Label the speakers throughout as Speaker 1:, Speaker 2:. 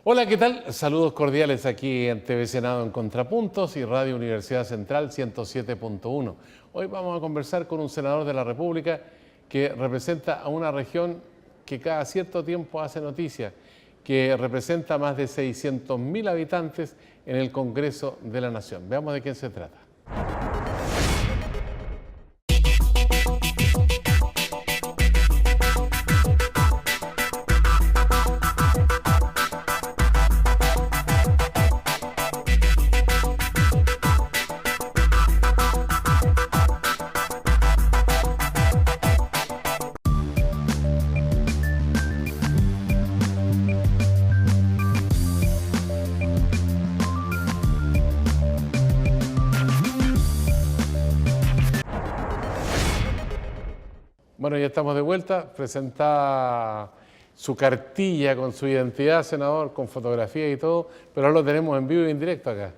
Speaker 1: Hola, ¿qué tal? Saludos cordiales aquí en TV Senado en Contrapuntos y Radio Universidad Central 107.1. Hoy vamos a conversar con un senador de la República que representa a una región que cada cierto tiempo hace noticia, que representa a más de 600.000 habitantes en el Congreso de la Nación. Veamos de quién se trata. Bueno, ya estamos de vuelta. Presenta su cartilla con su identidad, senador, con fotografía y todo, pero ahora lo tenemos en vivo y en directo acá.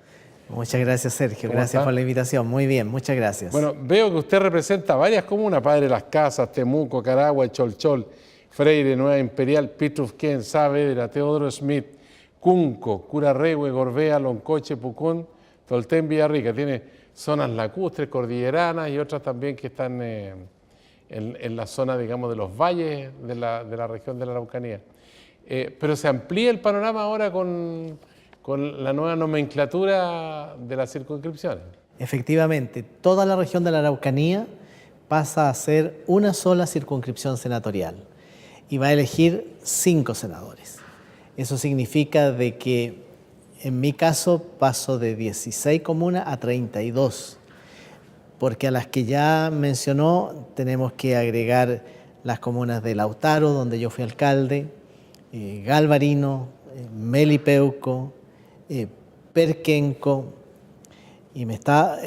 Speaker 2: Muchas gracias, Sergio.
Speaker 1: ¿Cómo
Speaker 2: Gracias
Speaker 1: está?
Speaker 2: por la invitación. Muy bien, muchas gracias.
Speaker 1: Bueno, veo que usted representa varias comunas: Padre Las Casas, Temuco, Caragua, Cholchol, Freire, Nueva Imperial, Pitrufquén, Saavedra, Teodoro Smith, Cunco, Curarrehue, Gorbea, Loncoche, Pucón, Tolten, Villarrica. Tiene zonas lacustres, cordilleranas y otras también que están en la zona, digamos, de los valles de la región de la Araucanía. Pero se amplía el panorama ahora con la nueva nomenclatura de las circunscripciones.
Speaker 2: Efectivamente, toda la región de la Araucanía pasa a ser una sola circunscripción senatorial y va a elegir 5 senadores. Eso significa de que, en mi caso, paso de 16 comunas a 32. Porque a las que ya mencionó tenemos que agregar las comunas de Lautaro, donde yo fui alcalde, Galvarino, Melipeuco, Perquenco, y me está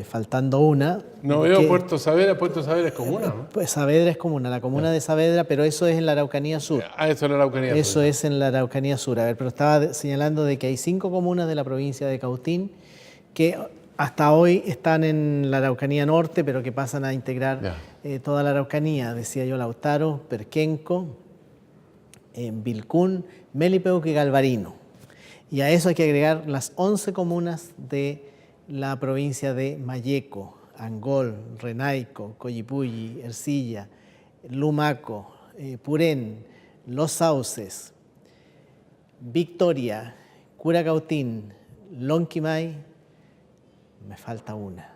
Speaker 2: faltando una.
Speaker 1: No veo Puerto Saavedra es comuna, ¿no?
Speaker 2: Pues Saavedra es comuna, la comuna de Saavedra, pero eso es en la Araucanía Sur.
Speaker 1: Ah, eso es la Araucanía Sur.
Speaker 2: Eso es en la Araucanía Sur. A ver, pero estaba señalando de que hay 5 comunas de la provincia de Cautín que hasta hoy están en la Araucanía Norte, pero que pasan a integrar toda la Araucanía. Decía yo, Lautaro, Perquenco, Vilcún, Melipeuco y Galvarino. Y a eso hay que agregar las 11 comunas de la provincia de Malleco, Angol, Renaico, Collipulli, Ercilla, Lumaco, Purén, Los Sauces, Victoria, Curacautín, Lonquimay. Me falta una.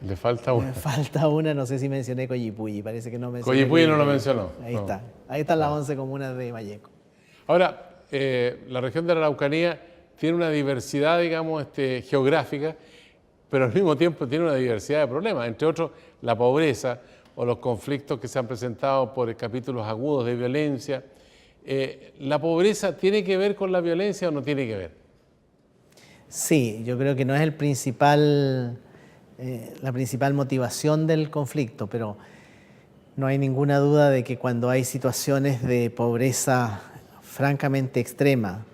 Speaker 1: Le falta una.
Speaker 2: Me falta una, no sé si mencioné Collipulli, parece que no mencioné.
Speaker 1: Collipulli no lo mencionó.
Speaker 2: Ahí
Speaker 1: no.
Speaker 2: está. Ahí están las 11 comunas de Malleco.
Speaker 1: Ahora, la región de la Araucanía tiene una diversidad, digamos, geográfica, pero al mismo tiempo tiene una diversidad de problemas, entre otros la pobreza o los conflictos que se han presentado por capítulos agudos de violencia. ¿La pobreza tiene que ver con la violencia o no tiene que ver?
Speaker 2: Sí, yo creo que no es la principal motivación del conflicto, pero no hay ninguna duda de que cuando hay situaciones de pobreza francamente extrema,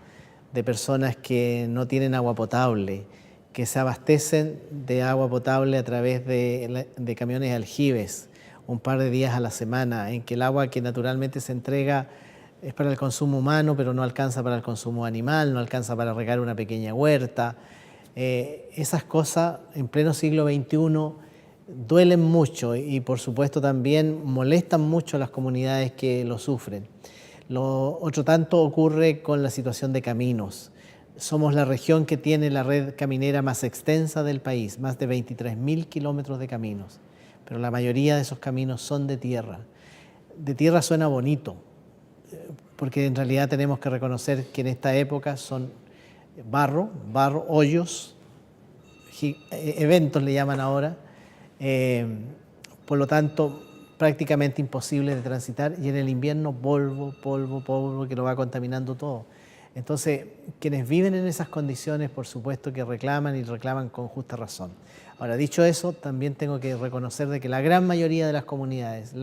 Speaker 2: de personas que no tienen agua potable, que se abastecen de agua potable a través de camiones de aljibes un par de días a la semana, en que el agua que naturalmente se entrega es para el consumo humano, pero no alcanza para el consumo animal, no alcanza para regar una pequeña huerta. Esas cosas en pleno siglo XXI duelen mucho y por supuesto también molestan mucho a las comunidades que lo sufren. Otro tanto ocurre con la situación de caminos. Somos la región que tiene la red caminera más extensa del país, más de 23.000 kilómetros de caminos, pero la mayoría de esos caminos son de tierra. De tierra suena bonito, porque en realidad tenemos que reconocer que en esta época son barro, hoyos, eventos le llaman ahora, por lo tanto prácticamente imposible de transitar, y en el invierno polvo que lo va contaminando todo. Entonces, quienes viven en esas condiciones, por supuesto que reclaman y reclaman con justa razón. Ahora, dicho eso, también tengo que reconocer de que la gran mayoría de las comunidades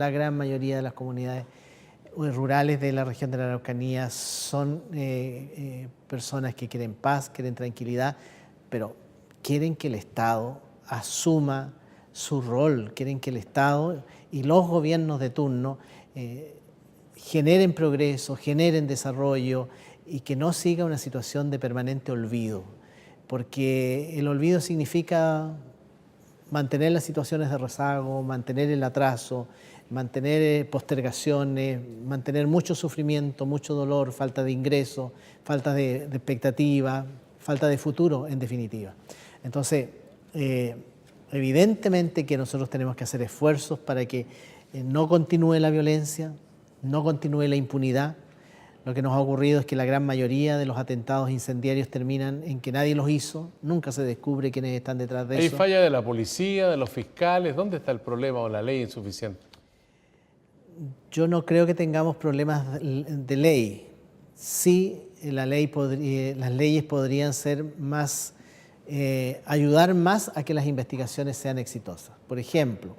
Speaker 2: rurales de la región de la Araucanía son personas que quieren paz, quieren tranquilidad, pero quieren que el Estado asuma su rol, quieren que el Estado y los gobiernos de turno generen progreso, generen desarrollo y que no siga una situación de permanente olvido, porque el olvido significa mantener las situaciones de rezago, mantener el atraso, mantener postergaciones, mantener mucho sufrimiento, mucho dolor, falta de ingreso, falta de expectativa, falta de futuro, en definitiva. Entonces, evidentemente que nosotros tenemos que hacer esfuerzos para que no continúe la violencia, no continúe la impunidad. Lo que nos ha ocurrido es que la gran mayoría de los atentados incendiarios terminan en que nadie los hizo, nunca se descubre quiénes están detrás de eso.
Speaker 1: ¿Hay falla de la policía, de los fiscales? ¿Dónde está el problema o la ley insuficiente?
Speaker 2: Yo no creo que tengamos problemas de ley. Sí, las leyes podrían ser más, ayudar más a que las investigaciones sean exitosas. Por ejemplo,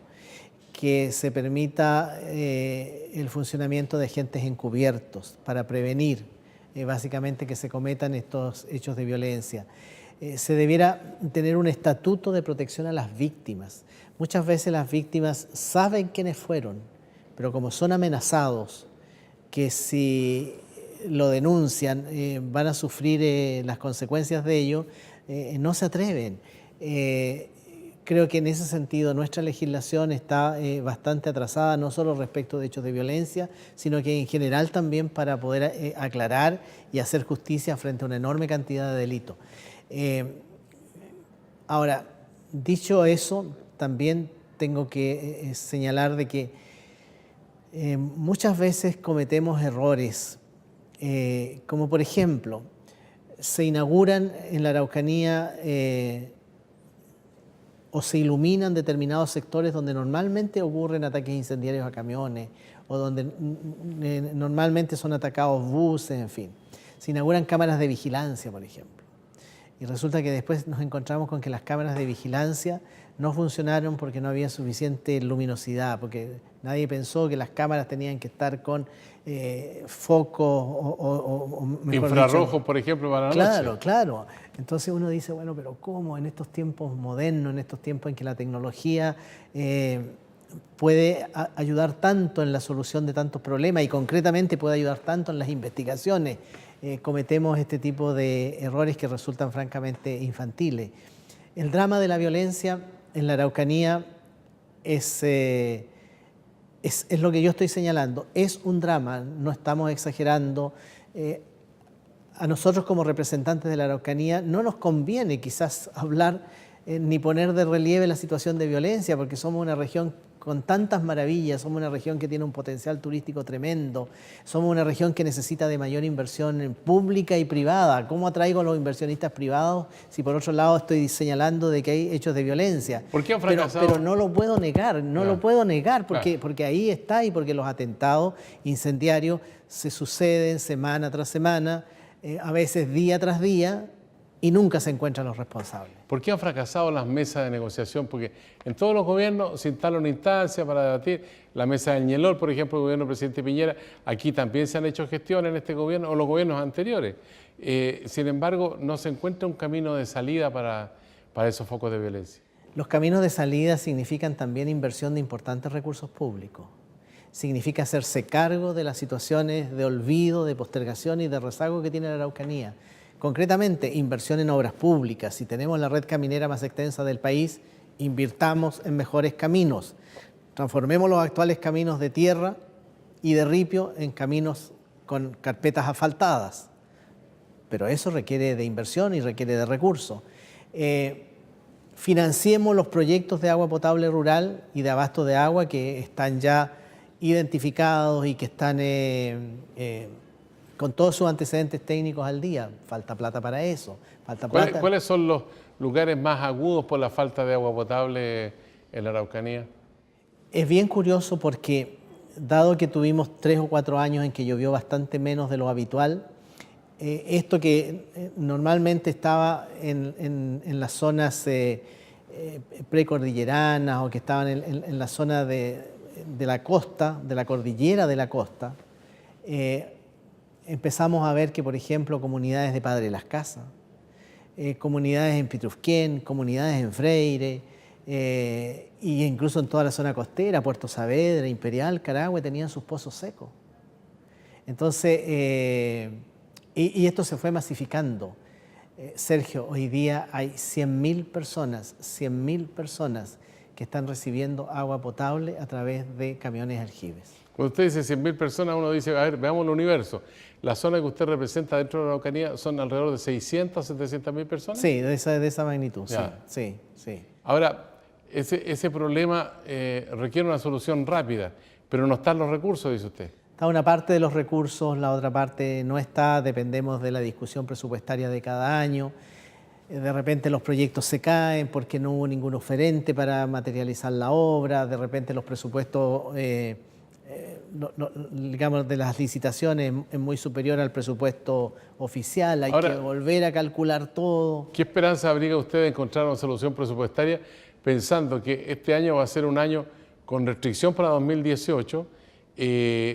Speaker 2: que se permita el funcionamiento de agentes encubiertos para prevenir básicamente que se cometan estos hechos de violencia. Se debiera tener un estatuto de protección a las víctimas. Muchas veces las víctimas saben quiénes fueron, pero como son amenazados, que si lo denuncian van a sufrir las consecuencias de ello, no se atreven. Creo que en ese sentido nuestra legislación está bastante atrasada, no solo respecto de hechos de violencia, sino que en general también para poder aclarar y hacer justicia frente a una enorme cantidad de delitos. Ahora, dicho eso, también tengo que señalar de que muchas veces cometemos errores, como por ejemplo, se inauguran en la Araucanía o se iluminan determinados sectores donde normalmente ocurren ataques incendiarios a camiones o donde normalmente son atacados buses, en fin. Se inauguran cámaras de vigilancia, por ejemplo. Y resulta que después nos encontramos con que las cámaras de vigilancia no funcionaron porque no había suficiente luminosidad, porque nadie pensó que las cámaras tenían que estar con focos o mejor
Speaker 1: infrarrojos,
Speaker 2: dicho,
Speaker 1: por ejemplo, para la
Speaker 2: claro,
Speaker 1: noche.
Speaker 2: claro. Entonces uno dice, bueno, pero ¿cómo en estos tiempos modernos, en estos tiempos en que la tecnología puede ayudar tanto en la solución de tantos problemas y concretamente puede ayudar tanto en las investigaciones, cometemos este tipo de errores que resultan francamente infantiles? El drama de la violencia en la Araucanía es lo que yo estoy señalando, es un drama, no estamos exagerando. A nosotros como representantes de la Araucanía no nos conviene quizás hablar ni poner de relieve la situación de violencia, porque somos una región con tantas maravillas, somos una región que tiene un potencial turístico tremendo, somos una región que necesita de mayor inversión pública y privada. ¿Cómo atraigo a los inversionistas privados si por otro lado estoy señalando de que hay hechos de violencia?
Speaker 1: ¿Por qué han fracasado?
Speaker 2: Pero no lo puedo negar, lo puedo negar porque ahí está y porque los atentados incendiarios se suceden semana tras semana, a veces día tras día, y nunca se encuentran los responsables.
Speaker 1: ¿Por qué han fracasado las mesas de negociación? Porque en todos los gobiernos se instala una instancia para debatir. La mesa del Ñelol, por ejemplo, el gobierno del presidente Piñera, aquí también se han hecho gestiones en este gobierno o los gobiernos anteriores. Sin embargo, no se encuentra un camino de salida para esos focos de violencia.
Speaker 2: Los caminos de salida significan también inversión de importantes recursos públicos. Significa hacerse cargo de las situaciones de olvido, de postergación y de rezago que tiene la Araucanía. Concretamente, inversión en obras públicas. Si tenemos la red caminera más extensa del país, invirtamos en mejores caminos. Transformemos los actuales caminos de tierra y de ripio en caminos con carpetas asfaltadas. Pero eso requiere de inversión y requiere de recursos. Financiemos los proyectos de agua potable rural y de abasto de agua que están ya identificados y que están con todos sus antecedentes técnicos al día. Falta plata para eso. Falta plata.
Speaker 1: ¿Cuáles son los lugares más agudos por la falta de agua potable en la Araucanía?
Speaker 2: Es bien curioso porque, dado que tuvimos 3 o 4 años en que llovió bastante menos de lo habitual, esto que normalmente estaba en las zonas precordilleranas o que estaban en la zona de la costa, de la cordillera de la costa, empezamos a ver que, por ejemplo, comunidades de Padre Las Casas, comunidades en Pitrufquén, comunidades en Freire, y incluso en toda la zona costera, Puerto Saavedra, Imperial, Carahue, tenían sus pozos secos. Entonces, y esto se fue masificando. Sergio, hoy día hay 100.000 personas que están recibiendo agua potable a través de camiones aljibes.
Speaker 1: Cuando usted dice 100.000 personas, uno dice, a ver, veamos el universo. La zona que usted representa dentro de la Araucanía son alrededor de 600, 700.000 personas.
Speaker 2: Sí, de esa magnitud,
Speaker 1: Ya.
Speaker 2: sí.
Speaker 1: Ahora, ese problema requiere una solución rápida, pero no están los recursos, dice usted.
Speaker 2: Está una parte de los recursos, la otra parte no está, dependemos de la discusión presupuestaria de cada año. De repente los proyectos se caen porque no hubo ningún oferente para materializar la obra, de repente los presupuestos, digamos, de las licitaciones es muy superior al presupuesto oficial, hay que volver a calcular todo.
Speaker 1: ¿Qué esperanza abriga usted de encontrar una solución presupuestaria pensando que este año va a ser un año con restricción para 2018?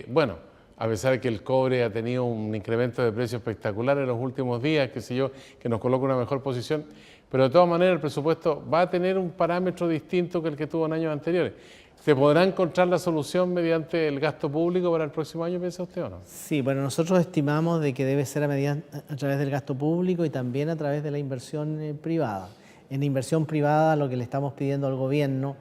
Speaker 1: Bueno, a pesar de que el cobre ha tenido un incremento de precio espectacular en los últimos días, qué sé yo, que nos coloca en una mejor posición, pero de todas maneras el presupuesto va a tener un parámetro distinto que el que tuvo en años anteriores. ¿Se podrá encontrar la solución mediante el gasto público para el próximo año, piensa usted o no?
Speaker 2: Sí, bueno, nosotros estimamos de que debe ser a través del gasto público y también a través de la inversión privada. En la inversión privada lo que le estamos pidiendo al gobierno,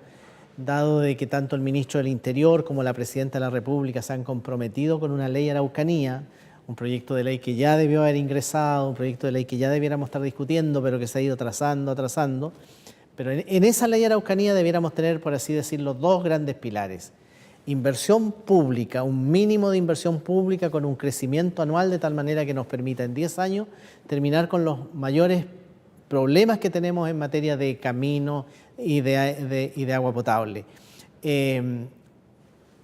Speaker 2: dado de que tanto el ministro del Interior como la Presidenta de la República se han comprometido con una ley Araucanía, un proyecto de ley que ya debió haber ingresado, un proyecto de ley que ya debiéramos estar discutiendo, pero que se ha ido atrasando. Pero en esa ley Araucanía debiéramos tener, por así decirlo, dos grandes pilares. Inversión pública, un mínimo de inversión pública con un crecimiento anual de tal manera que nos permita en 10 años terminar con los mayores problemas que tenemos en materia de camino y de agua potable.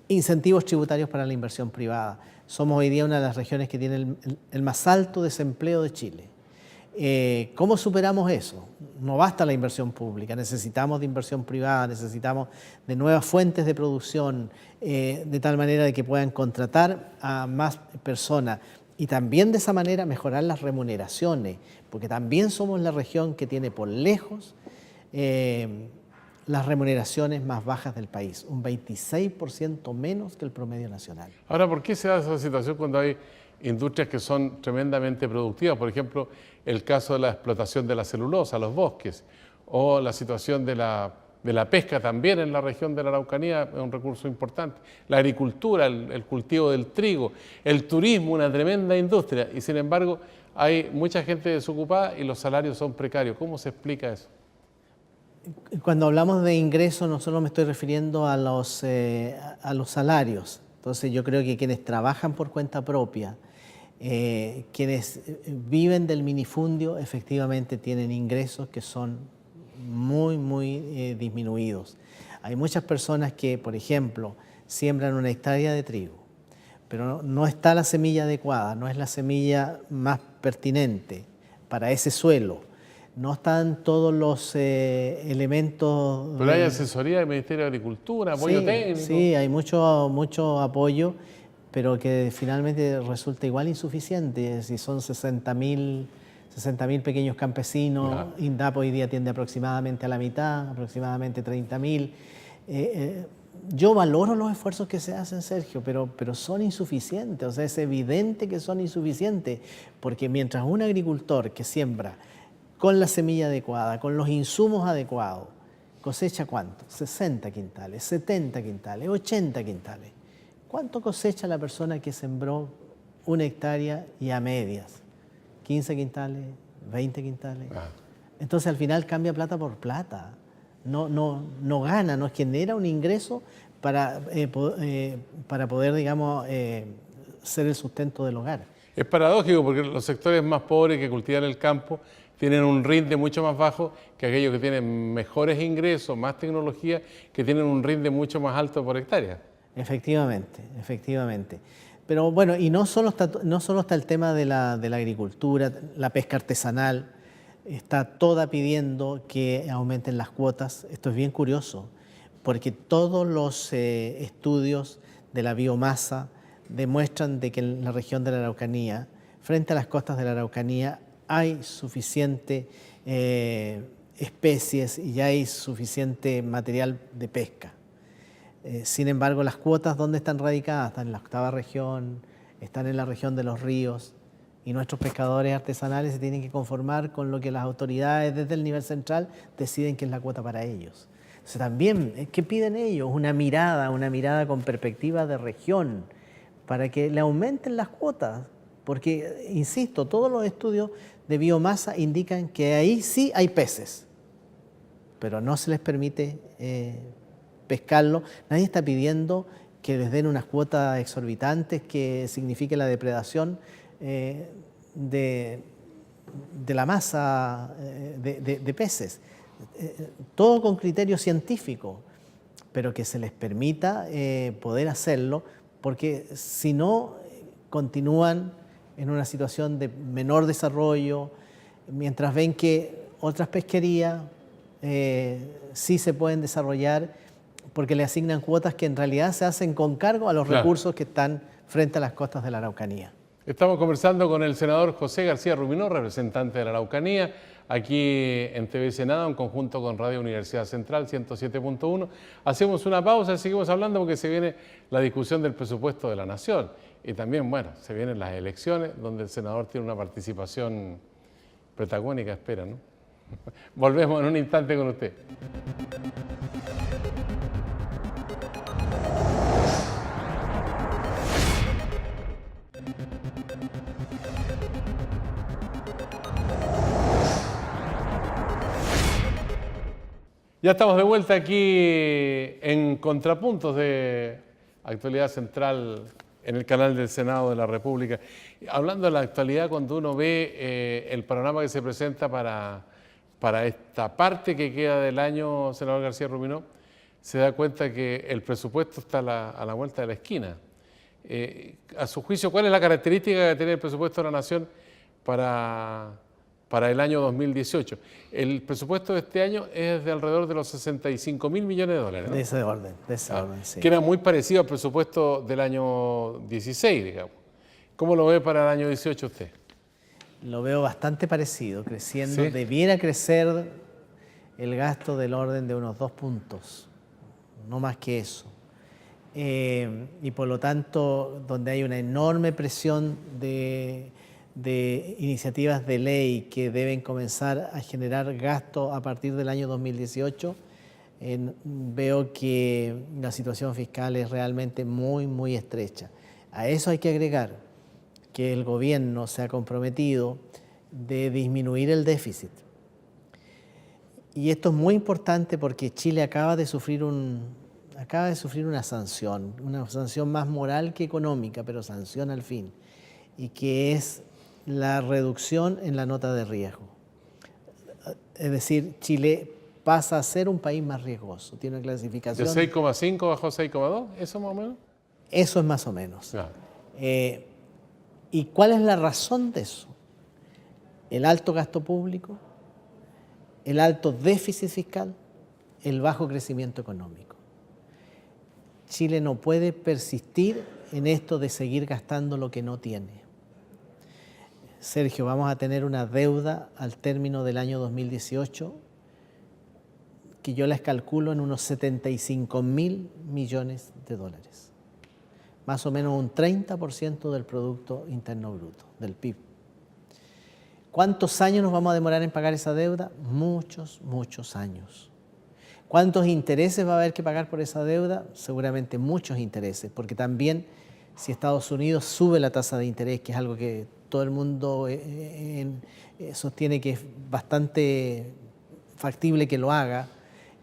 Speaker 2: Incentivos tributarios para la inversión privada. Somos hoy día una de las regiones que tiene el más alto desempleo de Chile. ¿Cómo superamos eso? No basta la inversión pública, necesitamos de inversión privada, necesitamos de nuevas fuentes de producción, de tal manera de que puedan contratar a más personas y también de esa manera mejorar las remuneraciones, porque también somos la región que tiene por lejos las remuneraciones más bajas del país, un 26% menos que el promedio nacional.
Speaker 1: Ahora, ¿por qué se da esa situación cuando hay industrias que son tremendamente productivas? Por ejemplo, el caso de la explotación de la celulosa, los bosques, o la situación de la pesca también en la región de la Araucanía, es un recurso importante. La agricultura, el cultivo del trigo, el turismo, una tremenda industria, y sin embargo hay mucha gente desocupada y los salarios son precarios. ¿Cómo se explica eso?
Speaker 2: Cuando hablamos de ingresos, no solo me estoy refiriendo a los salarios. Entonces yo creo que quienes trabajan por cuenta propia, quienes viven del minifundio, efectivamente tienen ingresos que son muy disminuidos. Hay muchas personas que, por ejemplo, siembran una hectárea de trigo, pero no está la semilla adecuada, no es la semilla más pertinente para ese suelo. No están todos los elementos...
Speaker 1: Pero hay asesoría del Ministerio de Agricultura, apoyo técnico.
Speaker 2: Sí, hay mucho apoyo, pero que finalmente resulta igual insuficiente. Si son 60.000 pequeños campesinos, claro. INDAP hoy día atiende aproximadamente a la mitad, aproximadamente 30.000. Yo valoro los esfuerzos que se hacen, Sergio, pero son insuficientes. O sea, es evidente que son insuficientes, porque mientras un agricultor que siembra con la semilla adecuada, con los insumos adecuados, cosecha ¿cuánto? 60 quintales, 70 quintales, 80 quintales. ¿Cuánto cosecha la persona que sembró una hectárea y a medias? 15 quintales, 20 quintales. Entonces al final cambia plata por plata. No gana, no genera un ingreso para poder, digamos, ser el sustento del hogar.
Speaker 1: Es paradójico porque los sectores más pobres que cultivan el campo tienen un rinde mucho más bajo que aquellos que tienen mejores ingresos, más tecnología, que tienen un rinde mucho más alto por hectárea.
Speaker 2: Efectivamente. Pero bueno, y no solo está el tema de la agricultura, la pesca artesanal, está toda pidiendo que aumenten las cuotas. Esto es bien curioso, porque todos los estudios de la biomasa demuestran de que en la región de la Araucanía, frente a las costas de la Araucanía, hay suficiente especies y hay suficiente material de pesca. Sin embargo, las cuotas, ¿dónde están radicadas? Están en la 8ª región, están en la región de los ríos, y nuestros pescadores artesanales se tienen que conformar con lo que las autoridades desde el nivel central deciden que es la cuota para ellos. Entonces también, ¿qué piden ellos? Una mirada con perspectiva de región, para que le aumenten las cuotas, porque, insisto, todos los estudios de biomasa indican que ahí sí hay peces, pero no se les permite pescarlo. Nadie está pidiendo que les den unas cuotas exorbitantes que signifique la depredación de la masa de peces. Todo con criterio científico, pero que se les permita poder hacerlo, porque si no, continúan en una situación de menor desarrollo, mientras ven que otras pesquerías sí se pueden desarrollar porque le asignan cuotas que en realidad se hacen con cargo a los recursos que están frente a las costas de la Araucanía.
Speaker 1: Estamos conversando con el senador José García Rubinó, representante de la Araucanía, aquí en TV Senado, en conjunto con Radio Universidad Central 107.1. Hacemos una pausa y seguimos hablando porque se viene la discusión del presupuesto de la Nación. Y también, bueno, se vienen las elecciones, donde el senador tiene una participación protagónica, espera, ¿no? Volvemos en un instante con usted. Ya estamos de vuelta aquí en Contrapuntos de Actualidad Central en el canal del Senado de la República. Hablando de la actualidad, cuando uno ve el panorama que se presenta para esta parte que queda del año, senador García Rubinó, se da cuenta que el presupuesto está a la vuelta de la esquina. A su juicio, ¿cuál es la característica que tiene el presupuesto de la Nación para el año 2018? El presupuesto de este año es de alrededor de los 65.000 millones de dólares, ¿no?
Speaker 2: De ese orden, sí.
Speaker 1: Que era muy parecido al presupuesto del año 16, digamos. ¿Cómo lo ve para el año 18 usted?
Speaker 2: Lo veo bastante parecido, creciendo.
Speaker 1: ¿Sí?
Speaker 2: Debiera crecer el gasto del orden de unos 2 puntos, no más que eso. Y por lo tanto, donde hay una enorme presión de iniciativas de ley que deben comenzar a generar gasto a partir del año 2018, veo que la situación fiscal es realmente muy, muy estrecha. A eso hay que agregar que el gobierno se ha comprometido de disminuir el déficit. Y esto es muy importante porque Chile acaba de sufrir una sanción más moral que económica, pero sanción al fin, y que es la reducción en la nota de riesgo. Es decir, Chile pasa a ser un país más riesgoso, tiene una clasificación...
Speaker 1: ¿De 6,5 bajó a 6,2? ¿Eso más o menos?
Speaker 2: Eso es más o menos.
Speaker 1: Claro.
Speaker 2: ¿Y cuál es la razón de eso? El alto gasto público, el alto déficit fiscal, el bajo crecimiento económico. Chile no puede persistir en esto de seguir gastando lo que no tiene. Sergio, vamos a tener una deuda al término del año 2018 que yo las calculo en unos 75.000 millones de dólares. Más o menos un 30% del Producto Interno Bruto, del PIB. ¿Cuántos años nos vamos a demorar en pagar esa deuda? Muchos, muchos años. ¿Cuántos intereses va a haber que pagar por esa deuda? Seguramente muchos intereses, porque también si Estados Unidos sube la tasa de interés, que es algo que todo el mundo sostiene que es bastante factible que lo haga,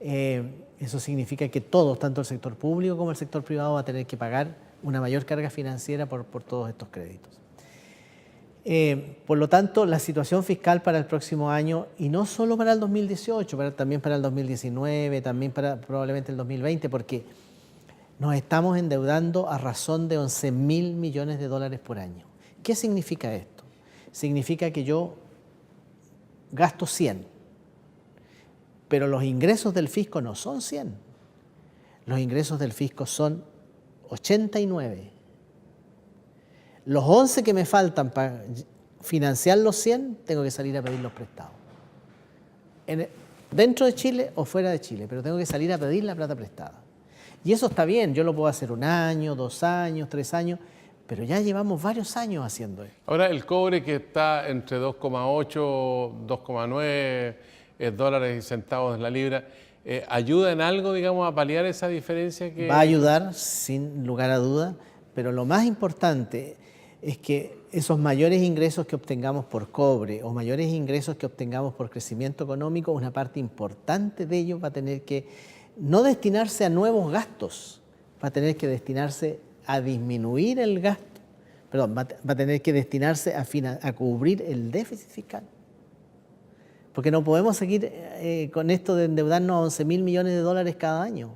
Speaker 2: eso significa que todos, tanto el sector público como el sector privado, va a tener que pagar una mayor carga financiera por todos estos créditos. Por lo tanto, la situación fiscal para el próximo año, y no solo para el 2018, también para el 2019, también para probablemente el 2020, porque nos estamos endeudando a razón de 11.000 millones de dólares por año. ¿Qué significa esto? Significa que yo gasto 100, pero los ingresos del fisco no son 100. Los ingresos del fisco son 89. Los 11 que me faltan para financiar los 100, tengo que salir a pedirlos prestados. Dentro de Chile o fuera de Chile, pero tengo que salir a pedir la plata prestada. Y eso está bien, yo lo puedo hacer 1 año, 2 años, 3 años, pero ya llevamos varios años haciendo esto.
Speaker 1: Ahora, el cobre que está entre 2,8, 2,9 dólares y centavos en la libra, ¿ayuda en algo, digamos, a paliar esa diferencia que...?
Speaker 2: Va a ayudar, sin lugar a duda, pero lo más importante es que esos mayores ingresos que obtengamos por cobre o mayores ingresos que obtengamos por crecimiento económico, una parte importante de ellos va a tener que no destinarse a nuevos gastos, va a tener que destinarse a disminuir el gasto, perdón, va a tener que destinarse a cubrir el déficit fiscal. Porque no podemos seguir con esto de endeudarnos a 11.000 millones de dólares cada año.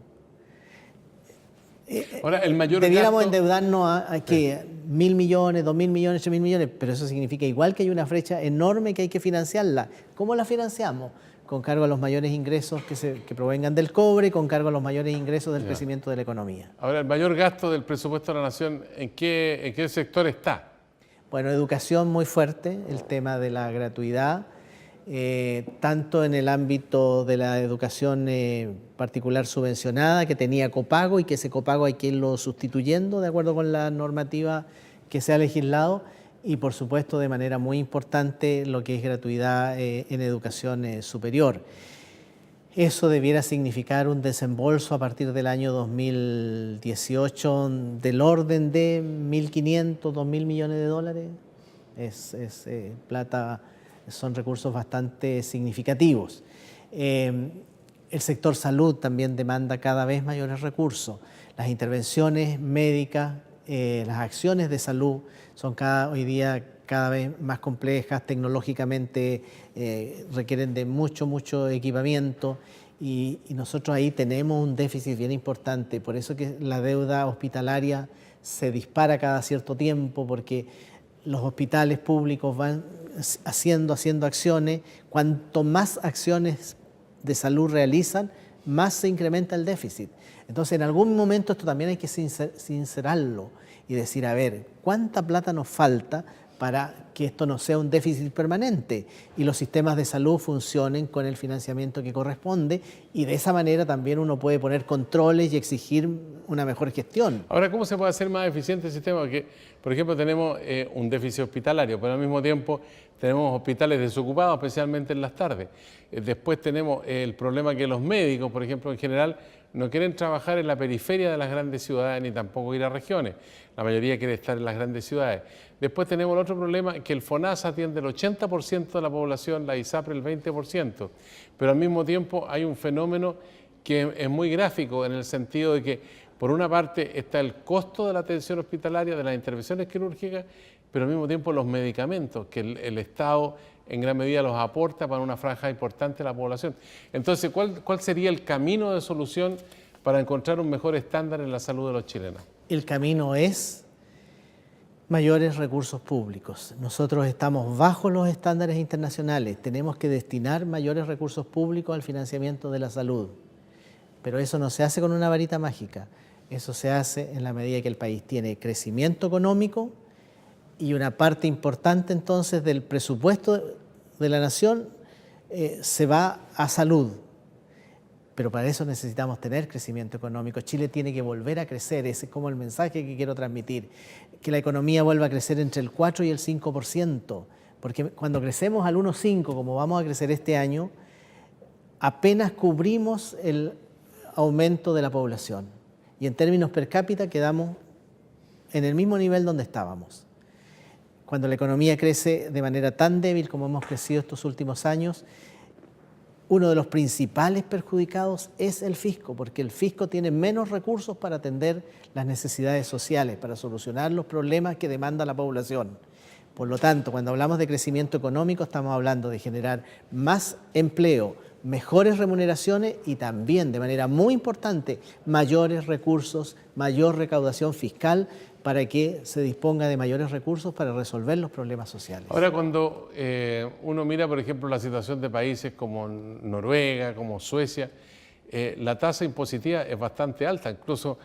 Speaker 1: Ahora, el mayor
Speaker 2: Debiéramos
Speaker 1: gasto...
Speaker 2: endeudarnos a ¿qué? 1.000 millones, 2.000 millones, 3.000 millones, pero eso significa igual que hay una brecha enorme que hay que financiarla. ¿Cómo la financiamos? Con cargo a los mayores ingresos que provengan del cobre, con cargo a los mayores ingresos del crecimiento de la economía.
Speaker 1: Ahora, el mayor gasto del presupuesto de la Nación, ¿en qué sector está?
Speaker 2: Bueno, educación muy fuerte, el tema de la gratuidad, tanto en el ámbito de la educación particular subvencionada, que tenía copago y que ese copago hay que irlo sustituyendo de acuerdo con la normativa que se ha legislado, y por supuesto de manera muy importante lo que es gratuidad en educación superior. Eso debiera significar un desembolso a partir del año 2018 del orden de 1.500, 2.000 millones de dólares. Plata, son recursos bastante significativos. El sector salud también demanda cada vez mayores recursos. Las intervenciones médicas, las acciones de salud son hoy día cada vez más complejas, tecnológicamente requieren de mucho equipamiento y nosotros ahí tenemos un déficit bien importante. Por eso que la deuda hospitalaria se dispara cada cierto tiempo, porque los hospitales públicos van haciendo acciones. Cuanto más acciones de salud realizan, más se incrementa el déficit. Entonces, en algún momento esto también hay que sincerarlo y decir, a ver, ¿cuánta plata nos falta para que esto no sea un déficit permanente y los sistemas de salud funcionen con el financiamiento que corresponde? Y de esa manera también uno puede poner controles y exigir una mejor gestión.
Speaker 1: Ahora, ¿cómo se puede hacer más eficiente el sistema? Porque, por ejemplo, tenemos un déficit hospitalario, pero al mismo tiempo tenemos hospitales desocupados, especialmente en las tardes. Después tenemos el problema que los médicos, por ejemplo, en general, no quieren trabajar en la periferia de las grandes ciudades ni tampoco ir a regiones. La mayoría quiere estar en las grandes ciudades. Después tenemos el otro problema, que el FONASA atiende el 80% de la población, la ISAPRE el 20%, pero al mismo tiempo hay un fenómeno que es muy gráfico en el sentido de que por una parte está el costo de la atención hospitalaria, de las intervenciones quirúrgicas, pero al mismo tiempo los medicamentos que el Estado en gran medida los aporta para una franja importante de la población. Entonces, ¿cuál sería el camino de solución para encontrar un mejor estándar en la salud de los chilenos?
Speaker 2: El camino es mayores recursos públicos. Nosotros estamos bajo los estándares internacionales, tenemos que destinar mayores recursos públicos al financiamiento de la salud. Pero eso no se hace con una varita mágica, eso se hace en la medida que el país tiene crecimiento económico y una parte importante entonces del presupuesto de la nación se va a salud. Pero para eso necesitamos tener crecimiento económico. Chile tiene que volver a crecer, ese es como el mensaje que quiero transmitir, que la economía vuelva a crecer entre el 4 y el 5%, porque cuando crecemos al 1,5, como vamos a crecer este año, apenas cubrimos el aumento de la población y en términos per cápita quedamos en el mismo nivel donde estábamos. Cuando la economía crece de manera tan débil como hemos crecido estos últimos años, uno de los principales perjudicados es el fisco, porque el fisco tiene menos recursos para atender las necesidades sociales, para solucionar los problemas que demanda la población. Por lo tanto, cuando hablamos de crecimiento económico, estamos hablando de generar más empleo, mejores remuneraciones y también, de manera muy importante, mayores recursos, mayor recaudación fiscal para que se disponga de mayores recursos para resolver los problemas sociales.
Speaker 1: Ahora, cuando uno mira, por ejemplo, la situación de países como Noruega, como Suecia, la tasa impositiva es bastante alta, incluso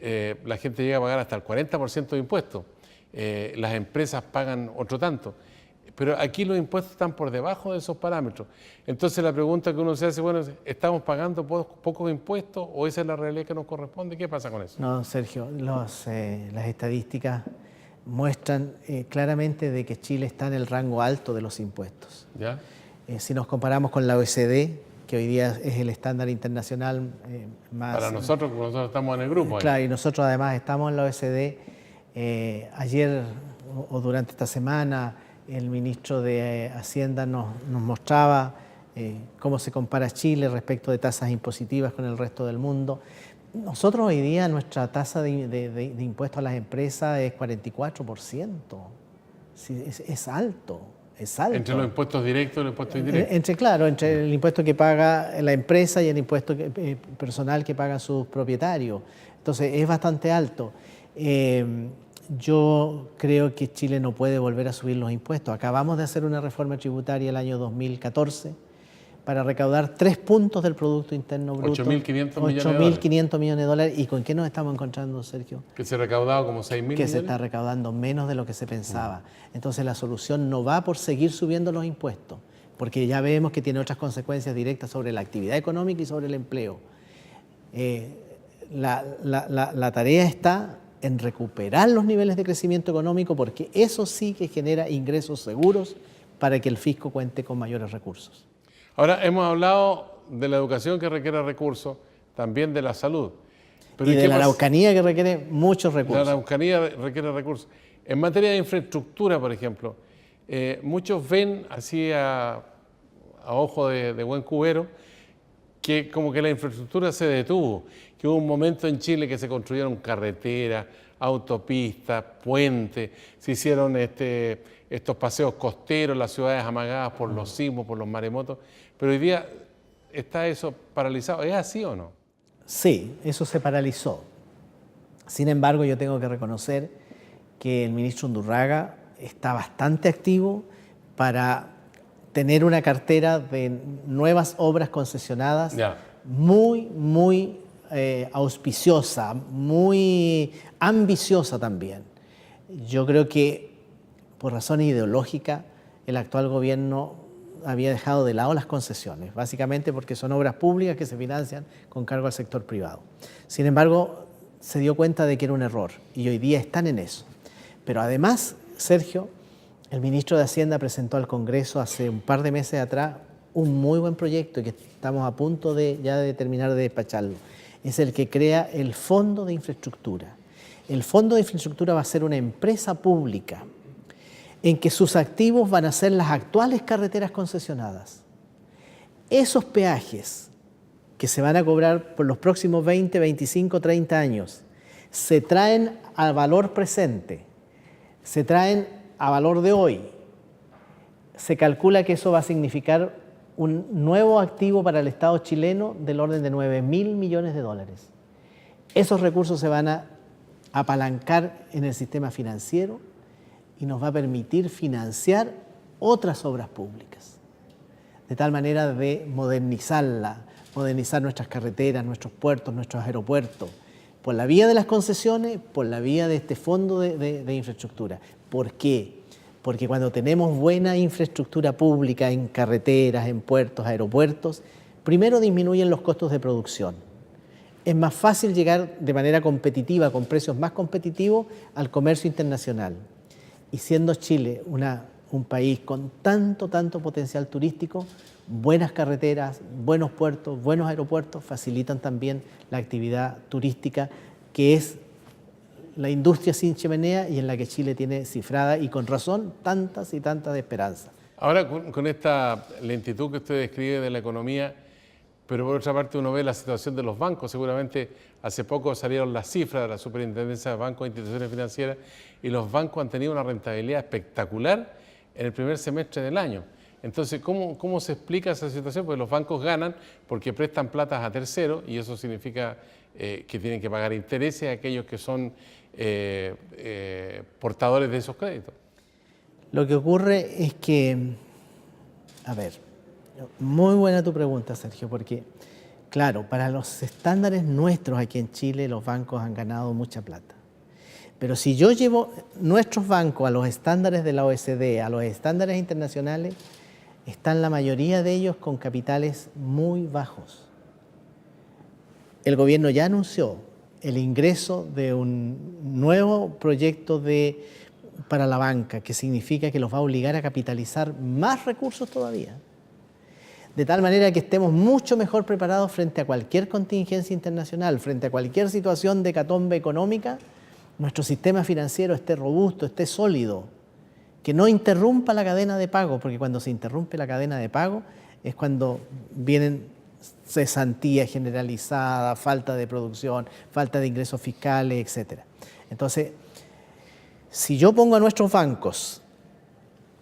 Speaker 1: la gente llega a pagar hasta el 40% de impuestos, las empresas pagan otro tanto, pero aquí los impuestos están por debajo de esos parámetros. Entonces la pregunta que uno se hace, bueno, ¿estamos pagando pocos impuestos o esa es la realidad que nos corresponde? ¿Qué pasa con eso?
Speaker 2: No, Sergio, las estadísticas muestran claramente de que Chile está en el rango alto de los impuestos.
Speaker 1: ¿Ya?
Speaker 2: Si nos comparamos con la OECD, que hoy día es el estándar internacional más...
Speaker 1: Para nosotros, porque nosotros estamos en el grupo.
Speaker 2: Claro, y nosotros además estamos en la OECD. Ayer o durante esta semana el ministro de Hacienda nos mostraba cómo se compara Chile respecto de tasas impositivas con el resto del mundo. Nosotros hoy día nuestra tasa de impuestos a las empresas es 44%. Sí, es alto. Es alto.
Speaker 1: Entre los impuestos directos y los impuestos indirectos.
Speaker 2: Entre el impuesto que paga la empresa y el impuesto personal que pagan sus propietarios. Entonces es bastante alto. Yo creo que Chile no puede volver a subir los impuestos. Acabamos de hacer una reforma tributaria el año 2014 para recaudar 3 puntos del Producto Interno Bruto.
Speaker 1: 8.500
Speaker 2: millones de dólares. ¿Y con qué nos estamos encontrando, Sergio?
Speaker 1: Que se ha recaudado como 6.000 millones.
Speaker 2: Que se está recaudando menos de lo que se pensaba. Entonces la solución no va por seguir subiendo los impuestos, porque ya vemos que tiene otras consecuencias directas sobre la actividad económica y sobre el empleo. La tarea está en recuperar los niveles de crecimiento económico, porque eso sí que genera ingresos seguros para que el fisco cuente con mayores recursos.
Speaker 1: Ahora, hemos hablado de la educación que requiere recursos, también de la salud.
Speaker 2: Pero y de la Araucanía que requiere muchos recursos.
Speaker 1: La Araucanía requiere recursos. En materia de infraestructura, por ejemplo, muchos ven así a ojo de buen cubero que como que la infraestructura se detuvo, que hubo un momento en Chile que se construyeron carreteras, autopistas, puentes, se hicieron estos paseos costeros, las ciudades amagadas por los sismos, por los maremotos, pero hoy día está eso paralizado. ¿Es así o no?
Speaker 2: Sí, eso se paralizó. Sin embargo, yo tengo que reconocer que el ministro Undurraga está bastante activo para tener una cartera de nuevas obras concesionadas muy auspiciosa, muy ambiciosa también. Yo creo que por razones ideológicas el actual gobierno había dejado de lado las concesiones, básicamente porque son obras públicas que se financian con cargo al sector privado. Sin embargo, se dio cuenta de que era un error y hoy día están en eso. Pero además, Sergio, el ministro de Hacienda presentó al Congreso hace un par de meses atrás un muy buen proyecto y que estamos a punto ya de terminar de despacharlo. Es el que crea el Fondo de Infraestructura. El Fondo de Infraestructura va a ser una empresa pública en que sus activos van a ser las actuales carreteras concesionadas. Esos peajes que se van a cobrar por los próximos 20, 25, 30 años se traen al valor presente, se traen a valor de hoy. Se calcula que eso va a significar un nuevo activo para el Estado chileno del orden de 9.000 millones de dólares. Esos recursos se van a apalancar en el sistema financiero y nos va a permitir financiar otras obras públicas, de tal manera de modernizar nuestras carreteras, nuestros puertos, nuestros aeropuertos, por la vía de las concesiones, por la vía de este fondo de infraestructura. ¿Por qué? Porque cuando tenemos buena infraestructura pública en carreteras, en puertos, aeropuertos, primero disminuyen los costos de producción. Es más fácil llegar de manera competitiva, con precios más competitivos, al comercio internacional. Y siendo Chile un país con tanto potencial turístico, buenas carreteras, buenos puertos, buenos aeropuertos facilitan también la actividad turística, que es la industria sin chimenea y en la que Chile tiene cifrada y con razón tantas y tantas esperanzas.
Speaker 1: Ahora con esta lentitud que usted describe de la economía, pero por otra parte uno ve la situación de los bancos. Seguramente hace poco salieron las cifras de la Superintendencia de Bancos e Instituciones Financieras y los bancos han tenido una rentabilidad espectacular en el primer semestre del año. Entonces, ¿cómo se explica esa situación? Porque los bancos ganan porque prestan platas a terceros y eso significa que tienen que pagar intereses a aquellos que son portadores de esos créditos.
Speaker 2: Lo que ocurre es que, muy buena tu pregunta, Sergio, porque, claro, para los estándares nuestros aquí en Chile, los bancos han ganado mucha plata. Pero si yo llevo nuestros bancos a los estándares de la OECD, a los estándares internacionales, están la mayoría de ellos con capitales muy bajos. El gobierno ya anunció el ingreso de un nuevo proyecto de para la banca, que significa que los va a obligar a capitalizar más recursos todavía. De tal manera que estemos mucho mejor preparados frente a cualquier contingencia internacional, frente a cualquier situación de hecatombe económica, nuestro sistema financiero esté robusto, esté sólido, que no interrumpa la cadena de pago, porque cuando se interrumpe la cadena de pago es cuando vienen cesantía generalizada, falta de producción, falta de ingresos fiscales, etc. Entonces, si yo pongo a nuestros bancos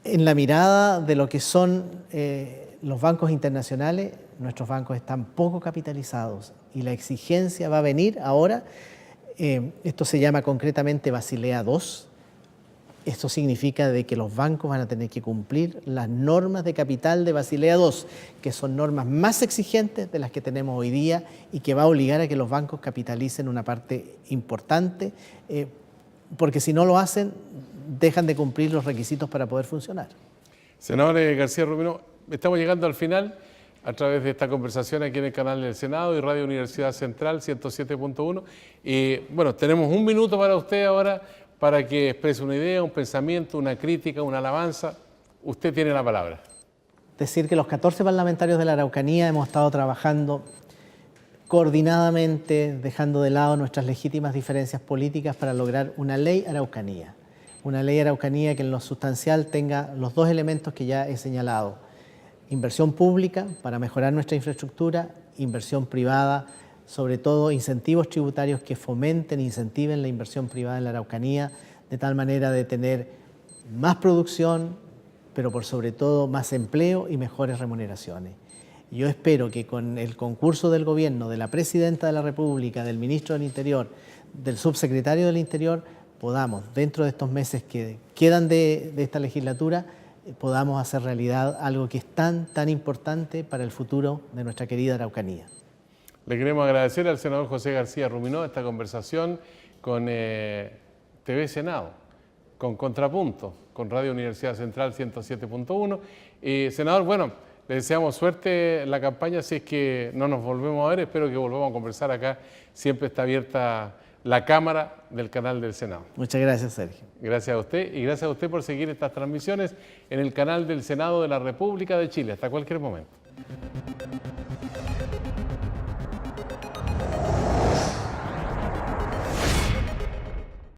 Speaker 2: en la mirada de lo que son los bancos internacionales, nuestros bancos están poco capitalizados y la exigencia va a venir ahora. Esto se llama concretamente Basilea II. Esto significa de que los bancos van a tener que cumplir las normas de capital de Basilea II, que son normas más exigentes de las que tenemos hoy día y que va a obligar a que los bancos capitalicen una parte importante, porque si no lo hacen, dejan de cumplir los requisitos para poder funcionar.
Speaker 1: Senador García Rumino, estamos llegando al final a través de esta conversación aquí en el canal del Senado y Radio Universidad Central 107.1. Y bueno, tenemos un minuto para usted ahora para que exprese una idea, un pensamiento, una crítica, una alabanza. Usted tiene la palabra.
Speaker 2: Decir que los 14 parlamentarios de la Araucanía hemos estado trabajando coordinadamente, dejando de lado nuestras legítimas diferencias políticas para lograr una ley Araucanía. Una ley Araucanía que en lo sustancial tenga los dos elementos que ya he señalado. Inversión pública para mejorar nuestra infraestructura, inversión privada, sobre todo incentivos tributarios que fomenten e incentiven la inversión privada en la Araucanía, de tal manera de tener más producción, pero por sobre todo más empleo y mejores remuneraciones. Yo espero que con el concurso del gobierno, de la Presidenta de la República, del Ministro del Interior, del Subsecretario del Interior, podamos, dentro de estos meses que quedan de esta legislatura, podamos hacer realidad algo que es tan importante para el futuro de nuestra querida Araucanía.
Speaker 1: Le queremos agradecer al senador José García Rumino esta conversación con TV Senado, con Contrapunto, con Radio Universidad Central 107.1. Senador, bueno, le deseamos suerte en la campaña, si es que no nos volvemos a ver, espero que volvamos a conversar acá, siempre está abierta la cámara del canal del Senado.
Speaker 2: Muchas gracias, Sergio.
Speaker 1: Gracias a usted y gracias a usted por seguir estas transmisiones en el canal del Senado de la República de Chile. Hasta cualquier momento.